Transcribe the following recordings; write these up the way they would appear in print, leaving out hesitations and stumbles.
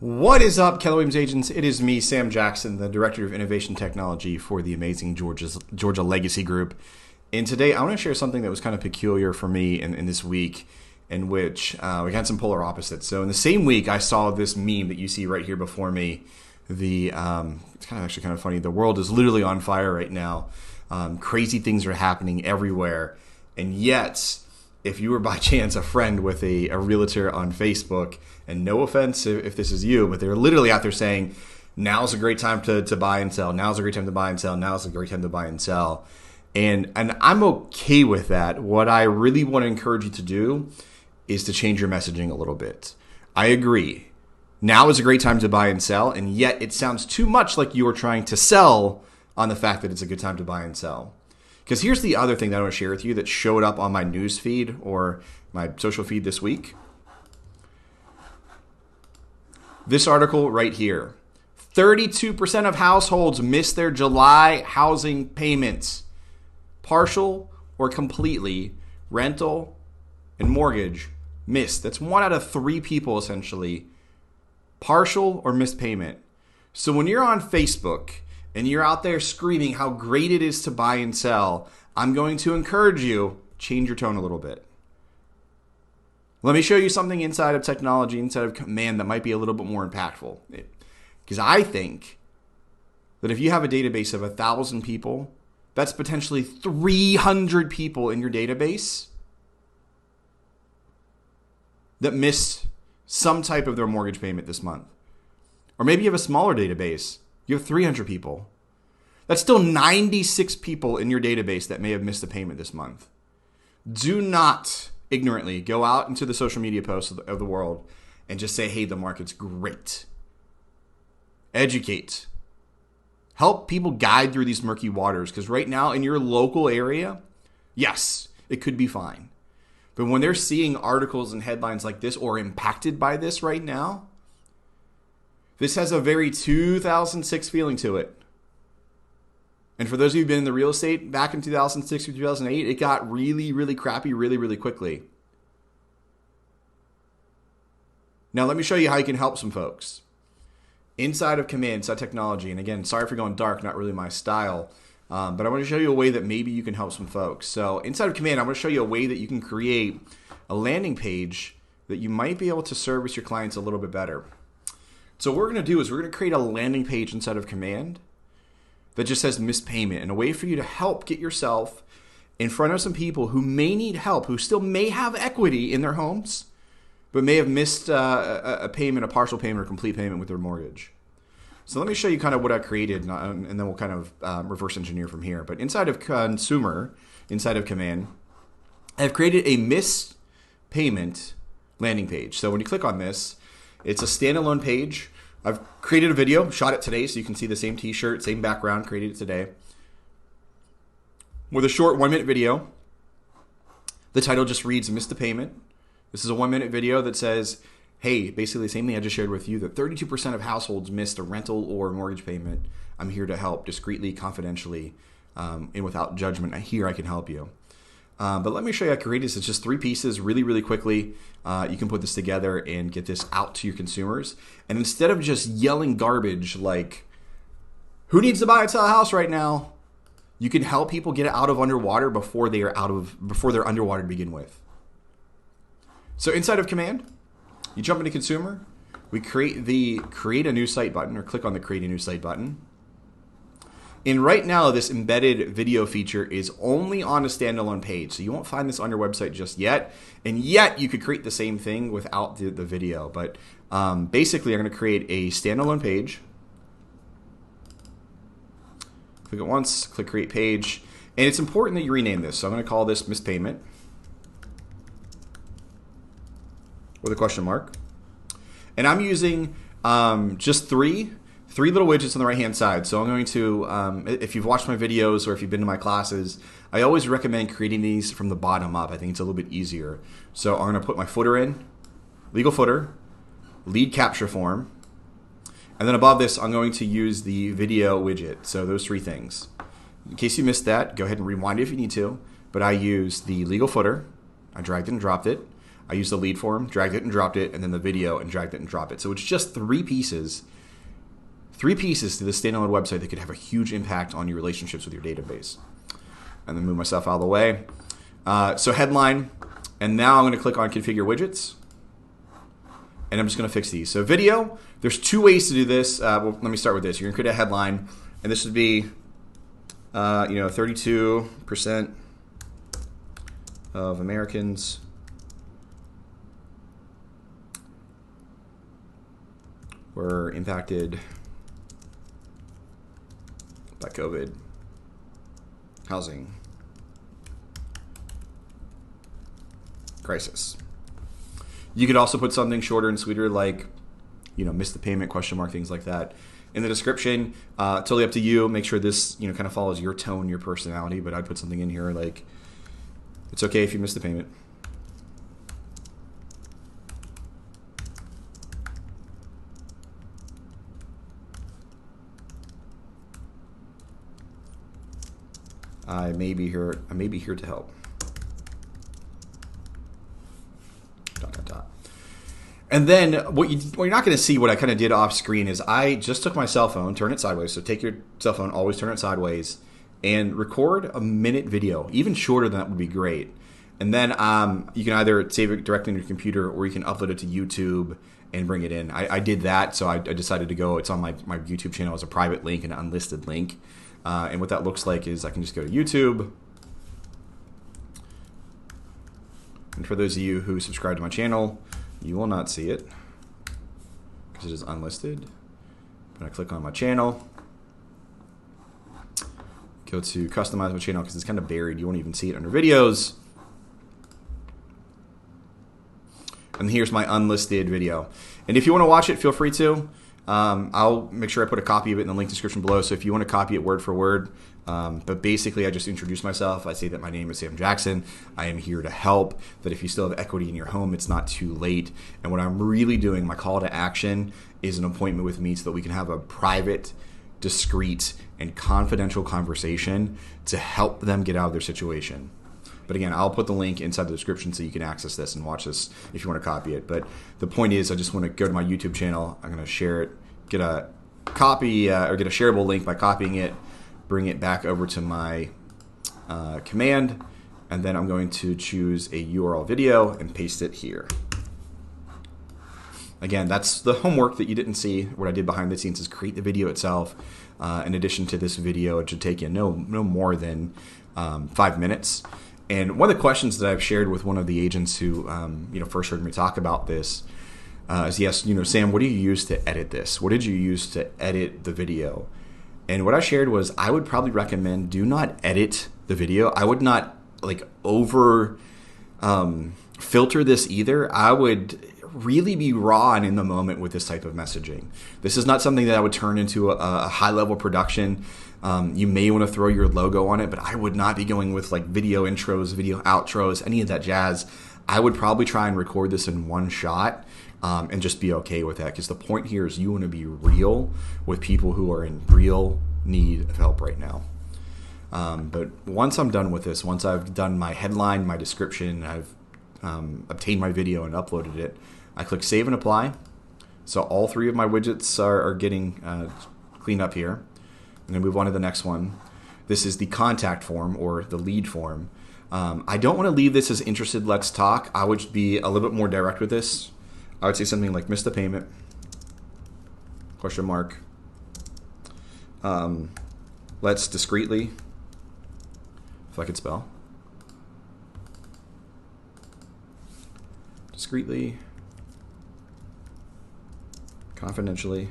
What is up, Keller Williams agents? It is me, Sam Jackson, the Director of Innovation Technology for the amazing Georgia Legacy Group. And today I want to share something that was kind of peculiar for me in this week, in which we had some polar opposites. So in the same week, I saw this meme that you see right here before me. It's actually kind of funny. The world is literally on fire right now. Crazy things are happening everywhere. And yet, if you were by chance a friend with a realtor on Facebook, and no offense if this is you, but they're literally out there saying, now's a great time to buy and sell. Now's a great time to buy and sell. Now's a great time to buy and sell. And I'm okay with that. What I really want to encourage you to do is to change your messaging a little bit. I agree. Now is a great time to buy and sell, and yet it sounds too much like you are trying to sell on the fact that it's a good time to buy and sell. Because here's the other thing that I want to share with you that showed up on my news feed or my social feed this week. This article right here. 32% of households miss their July housing payments. Partial or completely, rental and mortgage missed. That's 1 out of 3 people essentially. Partial or missed payment. So when you're on Facebook and you're out there screaming how great it is to buy and sell, I'm going to encourage you, change your tone a little bit. Let me show you something inside of technology, inside of Command that might be a little bit more impactful. Because I think that if you have a database of 1,000 people, that's potentially 300 people in your database that missed some type of their mortgage payment this month. Or maybe you have a smaller database. You have 300 people. That's still 96 people in your database that may have missed a payment this month. Do not ignorantly go out into the social media posts of the world and just say, hey, the market's great. Educate. Help people guide through these murky waters, because right now in your local area, yes, it could be fine. But when they're seeing articles and headlines like this or impacted by this right now, this has a very 2006 feeling to it. And for those of you who've been in the real estate back in 2006 or 2008, it got really, really crappy really, really quickly. Now, let me show you how you can help some folks. Inside of Command, inside technology, and again, sorry for going dark, not really my style, but I want to show you a way that maybe you can help some folks. So inside of Command, I'm going to show you a way that you can create a landing page that you might be able to service your clients a little bit better. So what we're going to do is we're going to create a landing page inside of Command that just says missed payment, and a way for you to help get yourself in front of some people who may need help, who still may have equity in their homes, but may have missed a payment, a partial payment or complete payment with their mortgage. So let me show you kind of what I created, and then we'll kind of reverse engineer from here. But inside of Consumer, inside of Command, I've created a missed payment landing page. So when you click on this, it's a standalone page. I've created a video, shot it today, so you can see the same t-shirt, same background, created it today. With a short 1-minute video. The title just reads, Missed a Payment. This is a 1-minute video that says, hey, basically the same thing I just shared with you, that 32% of households missed a rental or mortgage payment. I'm here to help discreetly, confidentially, and without judgment. Here I can help you. But let me show you how I created this. It's just 3 pieces really, really quickly. You can put this together and get this out to your consumers. And instead of just yelling garbage like, who needs to buy and sell a house right now? You can help people get out of underwater before they're underwater to begin with. So inside of Command, you jump into Consumer. We create the Create a New Site button, or click on the Create a New Site button. And right now, this embedded video feature is only on a standalone page, so you won't find this on your website just yet. And yet, you could create the same thing without the video. But basically, I'm going to create a standalone page. Click it once, click Create Page. And it's important that you rename this. So I'm going to call this Missed Payment with a question mark. And I'm using just three little widgets on the right-hand side. So I'm going to, if you've watched my videos or if you've been to my classes, I always recommend creating these from the bottom up. I think it's a little bit easier. So I'm going to put my footer in, legal footer, lead capture form, and then above this, I'm going to use the video widget. So those 3 things. In case you missed that, go ahead and rewind it if you need to. But I use the legal footer. I dragged it and dropped it. I used the lead form, dragged it and dropped it, and then the video and dragged it and dropped it. So it's just three pieces to the standalone website that could have a huge impact on your relationships with your database. And then move myself out of the way. So headline, and now I'm going to click on configure widgets. And I'm just going to fix these. So video, there's two ways to do this. Well, let me start with this. You're going to create a headline, and this would be, 32% of Americans were impacted by COVID. Housing crisis. You could also put something shorter and sweeter like, missed the payment, question mark, things like that. In the description, totally up to you. Make sure this, kind of follows your tone, your personality, but I'd put something in here like, it's okay if you missed the payment. I may be here to help. And then what you're not going to see, what I kind of did off screen, is I just took my cell phone, turn it sideways. So take your cell phone, always turn it sideways, and record a minute video. Even shorter than that would be great. And then you can either save it directly on your computer, or you can upload it to YouTube and bring it in. I did that, so I decided to go. It's on my YouTube channel as a private link, an unlisted link. And what that looks like is I can just go to YouTube. And for those of you who subscribe to my channel, you will not see it because it is unlisted. But I click on my channel, go to customize my channel because it's kind of buried. You won't even see it under videos. And here's my unlisted video. And if you want to watch it, feel free to. I'll make sure I put a copy of it in the link description below. So if you want to copy it word for word, but basically I just introduce myself. I say that my name is Sam Jackson. I am here to help, that if you still have equity in your home, it's not too late. And what I'm really doing, my call to action, is an appointment with me so that we can have a private, discreet, and confidential conversation to help them get out of their situation. But again, I'll put the link inside the description so you can access this and watch this if you want to copy it. But the point is, I just want to go to my YouTube channel. I'm going to share it, get a copy or get a shareable link by copying it, bring it back over to my command, and then I'm going to choose a URL video and paste it here. Again, that's the homework that you didn't see. What I did behind the scenes is create the video itself. In addition to this video, it should take you no more than 5 minutes. And one of the questions that I've shared with one of the agents who first heard me talk about this is, yes, Sam, what do you use to edit this? What did you use to edit the video? And what I shared was, I would probably recommend do not edit the video. I would not over filter this either. I would really be raw and in the moment with this type of messaging. This is not something that I would turn into a high level production. You may want to throw your logo on it, but I would not be going with video intros, video outros, any of that jazz. I would probably try and record this in one shot and just be okay with that, because the point here is you want to be real with people who are in real need of help right now. But once I'm done with this, once I've done my headline, my description, I've obtained my video and uploaded it, I click save and apply. So all three of my widgets are getting cleaned up here. I'm going to move on to the next one. This is the contact form, or the lead form. I don't want to leave this as interested, let's talk. I would be a little bit more direct with this. I would say something like missed the payment, question mark. Let's discreetly, if I could spell, discreetly, confidentially,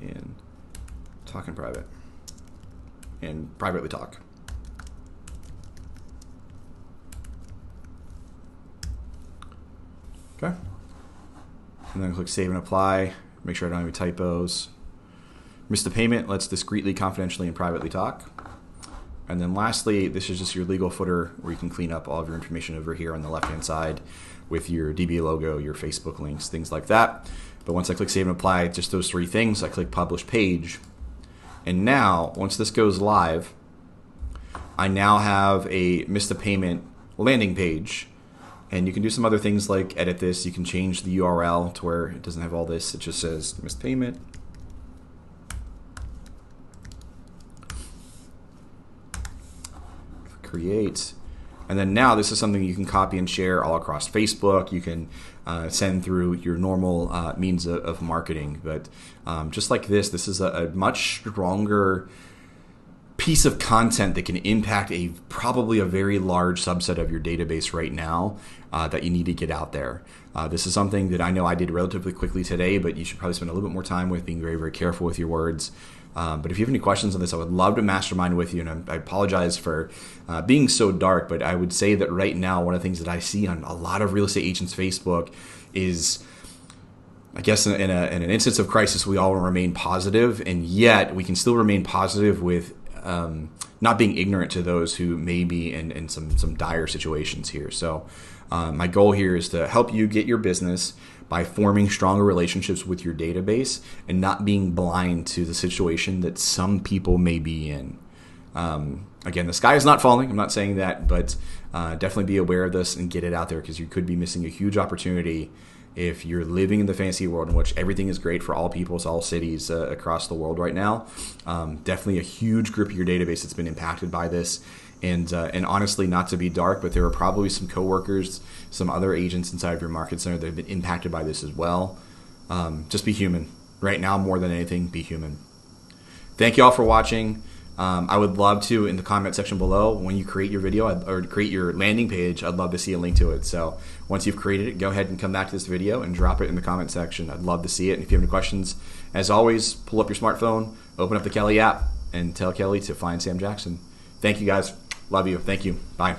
and talk in private, and privately talk. Okay. And then click save and apply. Make sure I don't have any typos. Miss the payment. Let's discreetly, confidentially, and privately talk. And then lastly, this is just your legal footer where you can clean up all of your information over here on the left-hand side with your DBA logo, your Facebook links, things like that. But once I click save and apply, just those three things, I click publish page. And now, once this goes live, I now have a missed a payment landing page. And you can do some other things like edit this. You can change the URL to where it doesn't have all this. It just says missed payment. Create. And then now this is something you can copy and share all across Facebook. You can send through your normal means of marketing. But just like this is a much stronger piece of content that can impact probably a very large subset of your database right now that you need to get out there. This is something that I know I did relatively quickly today, but you should probably spend a little bit more time with, being very, very careful with your words. But if you have any questions on this, I would love to mastermind with you. And I apologize for being so dark, but I would say that right now, one of the things that I see on a lot of real estate agents' Facebook is, I guess in an instance of crisis, we all remain positive, and yet we can still remain positive with not being ignorant to those who may be in some dire situations here. So my goal here is to help you get your business by forming stronger relationships with your database and not being blind to the situation that some people may be in. Again, the sky is not falling. I'm not saying that, but definitely be aware of this and get it out there, because you could be missing a huge opportunity if you're living in the fantasy world in which everything is great for all peoples, all cities across the world right now. Definitely a huge group of your database that's been impacted by this. And honestly, not to be dark, but there are probably some coworkers, some other agents inside of your market center that have been impacted by this as well. Just be human. Right now, more than anything, be human. Thank you all for watching. I would love to, in the comment section below, when you create your video or create your landing page, I'd love to see a link to it. So once you've created it, go ahead and come back to this video and drop it in the comment section. I'd love to see it. And if you have any questions, as always, pull up your smartphone, open up the Kelly app, and tell Kelly to find Sam Jackson. Thank you, guys. Love you. Thank you. Bye.